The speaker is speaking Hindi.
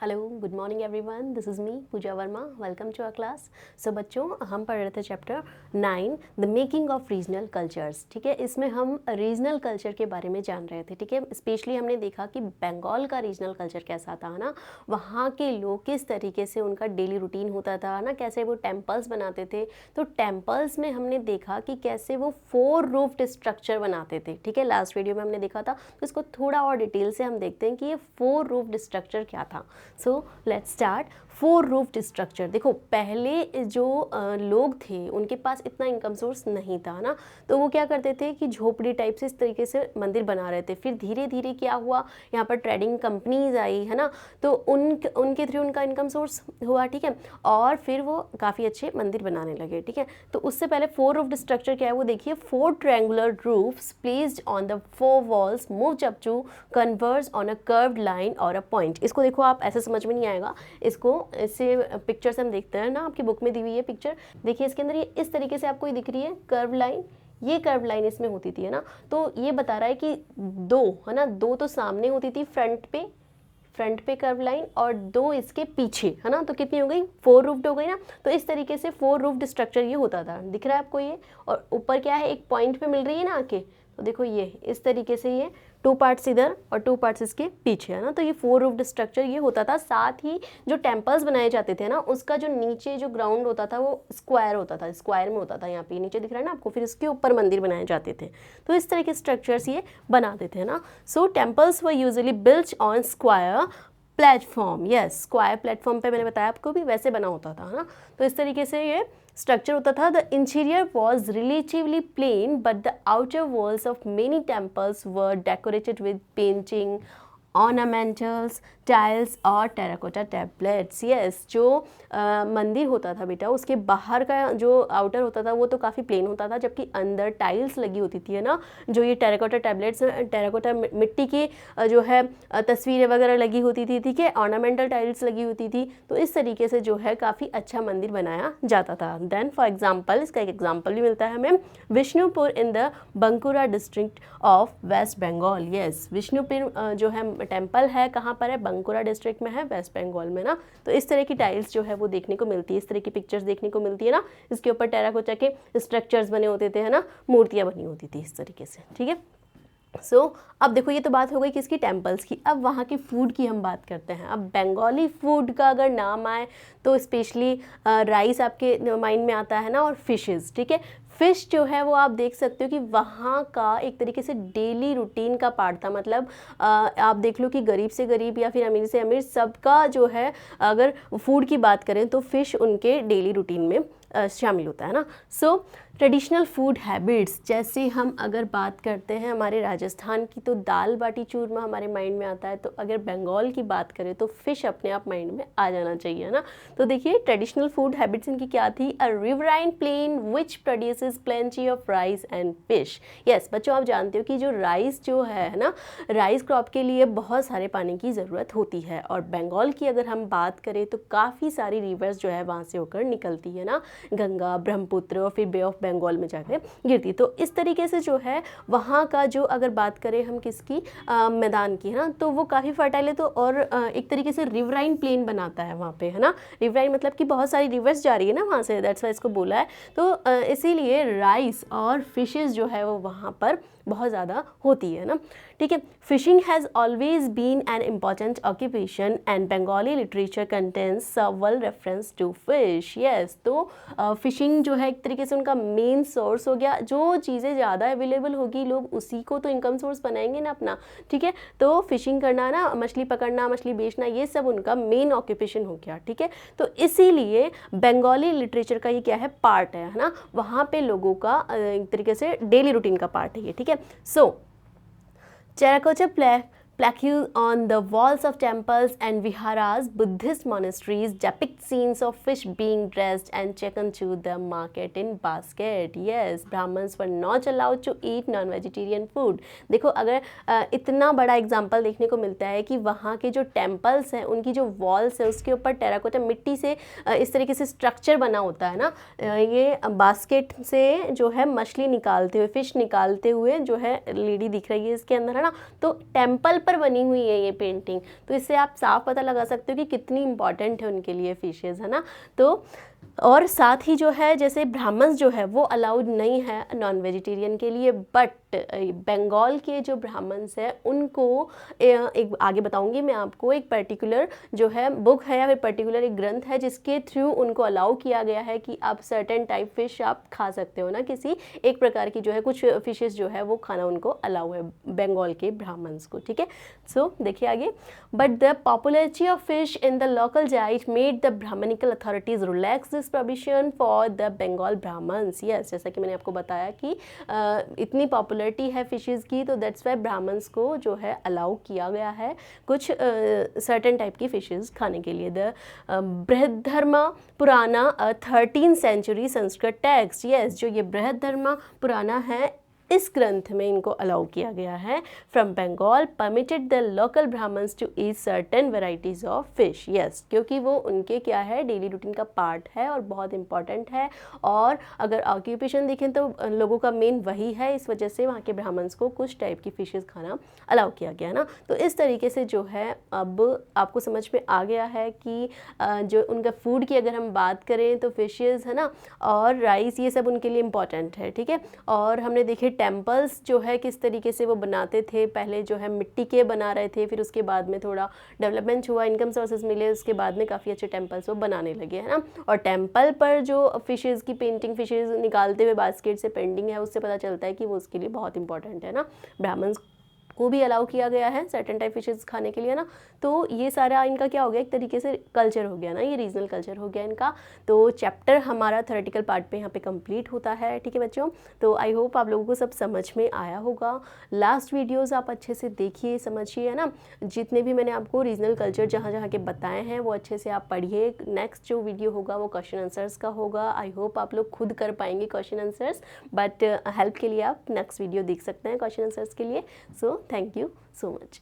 Hello, good morning everyone, this is me Pooja Verma. Welcome to our class. So बच्चों, हम पढ़ रहे थे chapter 9 the making of regional cultures. ठीक है, इसमें हम रीजनल कल्चर के बारे में जान रहे थे। ठीक है, स्पेशली हमने देखा कि बंगाल का रीजनल कल्चर कैसा था ना, वहाँ के लोग किस तरीके से उनका डेली रूटीन होता था ना, कैसे वो टेम्पल्स बनाते थे। तो टेम्पल्स में हमने देखा कि कैसे वो 4 रूफ्ड स्ट्रक्चर बनाते थे। ठीक है, लास्ट वीडियो में हमने देखा था, तो इसको थोड़ा और डिटेल से हम देखते हैं कि ये 4 रूफ्ड स्ट्रक्चर क्या था। So let's start. 4 roofed structure. देखो, पहले जो लोग थे उनके पास इतना इनकम सोर्स नहीं था ना, तो वो क्या करते थे कि झोपड़ी टाइप से इस तरीके से मंदिर बना रहे थे। फिर धीरे धीरे क्या हुआ, यहाँ पर ट्रेडिंग कंपनीज आई है ना, तो उनके थ्रू उनका इनकम सोर्स हुआ। ठीक है, और फिर वो काफ़ी अच्छे मंदिर बनाने लगे। ठीक है, तो उससे पहले 4 रूफ्ड स्ट्रक्चर क्या है वो देखिए। 4 triangular roofs placed on the 4 walls moved up to converge on a curved line और अ पॉइंट। इसको देखो, आप ऐसे समझ में नहीं आएगा, इसको इससे पिक्चर से हम देखते हैं ना, आपकी बुक में दी हुई है पिक्चर, देखिए इसके अंदर ये इस तरीके से आपको दिख रही है कर्व लाइन। ये कर्व लाइन इसमें होती थी है ना, तो ये बता रहा है कि 2 है ना, 2 तो सामने होती थी फ्रंट पे कर्व लाइन, और 2 इसके पीछे है ना, तो कितनी हो गई 4 रूफ्ड हो गई ना। तो इस तरीके से 4 रूफ्ड स्ट्रक्चर ये होता था। दिख रहा है आपको ये, और ऊपर क्या है, एक पॉइंट पे मिल रही है ना आके, तो देखो ये इस तरीके से ये 2 पार्ट्स इधर और 2 पार्ट्स इसके पीछे है ना, तो ये 4 रूफ्ड स्ट्रक्चर ये होता था। साथ ही जो टेम्पल्स बनाए जाते थे ना, उसका जो नीचे जो ग्राउंड होता था वो स्क्वायर होता था, स्क्वायर में होता था, यहाँ पे नीचे दिख रहा है ना आपको, फिर इसके ऊपर मंदिर बनाए जाते थे। तो इस तरह के स्ट्रक्चर्स ये बनाते थे ना। So temples were usually built on square platform. Yes, square platform पे मैंने बताया आपको भी वैसे बना होता था ना, तो इस तरीके से ये स्ट्रक्चर होता था। The interior was relatively plain but the outer walls of many temples were decorated with painting, ornamentals, tiles और टेराकोटा टैबलेट्स। यस, जो मंदिर होता था बेटा, उसके बाहर का जो आउटर होता था वो तो काफ़ी प्लेन होता था, जबकि अंदर टाइल्स लगी होती थी है ना, जो ये टेराकोटा टैबलेट्स, टेराकोटा मिट्टी की जो है तस्वीरें वगैरह लगी होती थी। ठीक है, ऑर्नामेंटल टाइल्स लगी होती थी, तो इस तरीके से जो है काफ़ी अच्छा मंदिर बनाया जाता था। देन फॉर एग्जाम्पल, इसका एक एग्जाम्पल भी मिलता है हमें, Vishnupur in the Bankura district of West Bengal. Yes, Vishnupur जो है टेम्पल है, कहाँ पर है, बंकुरा डिस्ट्रिक्ट में है, वेस्ट बंगाल में ना। तो इस तरह की टाइल्स जो है वो देखने को मिलती है, इस तरह की पिक्चर्स देखने को मिलती है ना, इसके ऊपर टेराकोटा के स्ट्रक्चर्स बने होते थे है ना, मूर्तियाँ बनी होती थी इस तरीके से। ठीक है, अब देखो, ये तो बात हो गई किसकी, टेम्पल्स की। अब वहाँ के फूड की हम बात करते हैं। अब बंगाली फूड का अगर नाम आए तो स्पेशली राइस आपके माइंड में आता है ना, और फिशेस। ठीक है, फ़िश जो है वो आप देख सकते हो कि वहाँ का एक तरीके से डेली रूटीन का पार्ट था। मतलब आप देख लो कि गरीब से गरीब या फिर अमीर से अमीर, सबका जो है अगर फूड की बात करें तो फ़िश उनके डेली रूटीन में शामिल होता है ना। सो ट्रेडिशनल फूड हैबिट्स, जैसे हम अगर बात करते हैं हमारे राजस्थान की, तो दाल बाटी चूरमा हमारे माइंड में आता है, तो अगर बंगाल की बात करें तो फ़िश अपने आप माइंड में आ जाना चाहिए ना। तो देखिए, ट्रेडिशनल फूड हैबिट्स इनकी क्या थी, a riverine plain which produces plenty of rice and fish. Yes बच्चों, आप जानते हो कि जो राइस जो है ना, राइस क्रॉप के लिए बहुत सारे पानी की ज़रूरत होती है, और बंगाल की अगर हम बात करें तो काफ़ी सारी रिवर्स जो है वहाँ से होकर निकलती है ना, गंगा, ब्रह्मपुत्र और फिर बे ऑफ बंगाल में जाकर गिरती। तो इस तरीके से जो है वहाँ का जो अगर बात करें हम किसकी, मैदान की है ना, तो वो काफ़ी फर्टाइल है। तो और एक तरीके से रिवराइन प्लेन बनाता है वहाँ पे है ना। रिवराइन मतलब कि बहुत सारी रिवर्स जा रही है ना वहाँ से, दैट्स वाई इसको बोला है। तो इसीलिए राइस और फिशेस जो है वो वहाँ पर बहुत ज़्यादा होती है ना। ठीक है, fishing has always been an important occupation and Bengali literature contains several reference to fish. Yes, तो फिशिंग जो है एक तरीके से उनका मेन सोर्स हो गया। जो चीज़ें ज़्यादा अवेलेबल होगी, लोग उसी को तो इनकम सोर्स बनाएंगे ना अपना। ठीक है, तो फिशिंग करना ना, मछली पकड़ना, मछली बेचना, ये सब उनका मेन ऑक्यूपेशन हो गया। ठीक है, तो इसीलिए बंगाली लिटरेचर का ये क्या है, पार्ट है ना, वहाँ पे लोगों का एक तरीके से डेली रूटीन का पार्ट है ये। ठीक है, सो terracotta plaques on the walls of temples and viharas, Buddhist monasteries depict scenes of fish being dressed and taken to the market in basket. Yes, Brahmins were not allowed to eat non-vegetarian food. देखो, अगर इतना बड़ा एग्जाम्पल देखने को मिलता है कि वहाँ के जो टेम्पल्स हैं, उनकी जो वॉल्स है उसके ऊपर टेराकोटा मिट्टी से इस तरीके से स्ट्रक्चर बना होता है ना। ये बास्केट से जो है मछली निकालते हुए, फिश निकालते हुए जो है लेडी दिख रही है इसके अंदर है ना, तो टेम्पल पर बनी हुई है ये पेंटिंग, तो इससे आप साफ पता लगा सकते हो कि कितनी इंपॉर्टेंट है उनके लिए फिशेज़, है ना। तो और साथ ही जो है जैसे ब्राह्मण्स जो है वो अलाउड नहीं है नॉन वेजिटेरियन के लिए, बट बंगाल के जो ब्राह्मण्स हैं उनको एक आगे बताऊंगी मैं आपको, एक पर्टिकुलर जो है बुक है या फिर पर्टिकुलर एक ग्रंथ है जिसके थ्रू उनको अलाउ किया गया है कि आप सर्टेन टाइप फिश आप खा सकते हो ना, किसी एक प्रकार की जो है कुछ फिशेस जो है वो खाना उनको अलाउ है बंगाल के ब्राह्मण्स को, ठीक है। सो देखिए आगे, but the popularity of fish in the local diet made the brahmanical authorities relax this provision for the Bengal brahmans. Yes, जैसा कि मैंने आपको बताया कि इतनी पॉपुलरिटी है फिशेस की, तो दैट्स वाई ब्राह्मण्स को जो है अलाउ किया गया है कुछ सर्टेन टाइप की फिशेस खाने के लिए। द बृहद्धर्मा पुराना 13th century Sanskrit text, yes, जो ये बृहद्धर्मा पुराना है इस ग्रंथ में इनको अलाउ किया गया है, from Bengal permitted the local brahmans to eat certain varieties of fish. Yes, क्योंकि वो उनके क्या है डेली रूटीन का पार्ट है और बहुत इंपॉर्टेंट है, और अगर ऑक्यूपेशन देखें तो लोगों का मेन वही है, इस वजह से वहाँ के ब्राह्मण्स को कुछ टाइप की फिशेज़ खाना अलाउ किया गया ना। तो इस तरीके से जो है अब आपको समझ में आ गया है कि जो उनका फूड की अगर हम बात करें तो फिशेज़, है ना, और राइस, ये सब उनके लिए इम्पॉर्टेंट है, ठीक है। और हमने देखे टेम्पल्स जो है किस तरीके से वो बनाते थे, पहले जो है मिट्टी के बना रहे थे, फिर उसके बाद में थोड़ा डेवलपमेंट हुआ, इनकम सोर्सेज मिले, उसके बाद में काफ़ी अच्छे टेम्पल्स वो बनाने लगे, है ना। और टेम्पल पर जो फिशेज़ की पेंटिंग, फिशेज़ निकालते हुए बास्केट से पेंटिंग है, उससे पता चलता है कि वो उसके लिए बहुत इंपॉर्टेंट है ना। ब्राह्मण्स को भी अलाउ किया गया है सर्टेन टाइप फिशेज़ खाने के लिए ना। तो ये सारा इनका क्या हो गया, एक तरीके से कल्चर हो गया ना, ये रीजनल कल्चर हो गया इनका। तो चैप्टर हमारा थ्योरेटिकल पार्ट पे यहाँ पे कंप्लीट होता है, ठीक है बच्चों। तो आई होप आप लोगों को सब समझ में आया होगा। लास्ट वीडियोज़ आप अच्छे से देखिए, समझिए, है ना। जितने भी मैंने आपको रीजनल कल्चर जहाँ जहाँ के बताए हैं वो अच्छे से आप पढ़िए। नेक्स्ट जो वीडियो होगा वो क्वेश्चन आंसर्स का होगा। आई होप आप लोग खुद कर पाएंगे क्वेश्चन आंसर्स, बट हेल्प के लिए आप नेक्स्ट वीडियो देख सकते हैं क्वेश्चन आंसर्स के लिए। So thank you so much.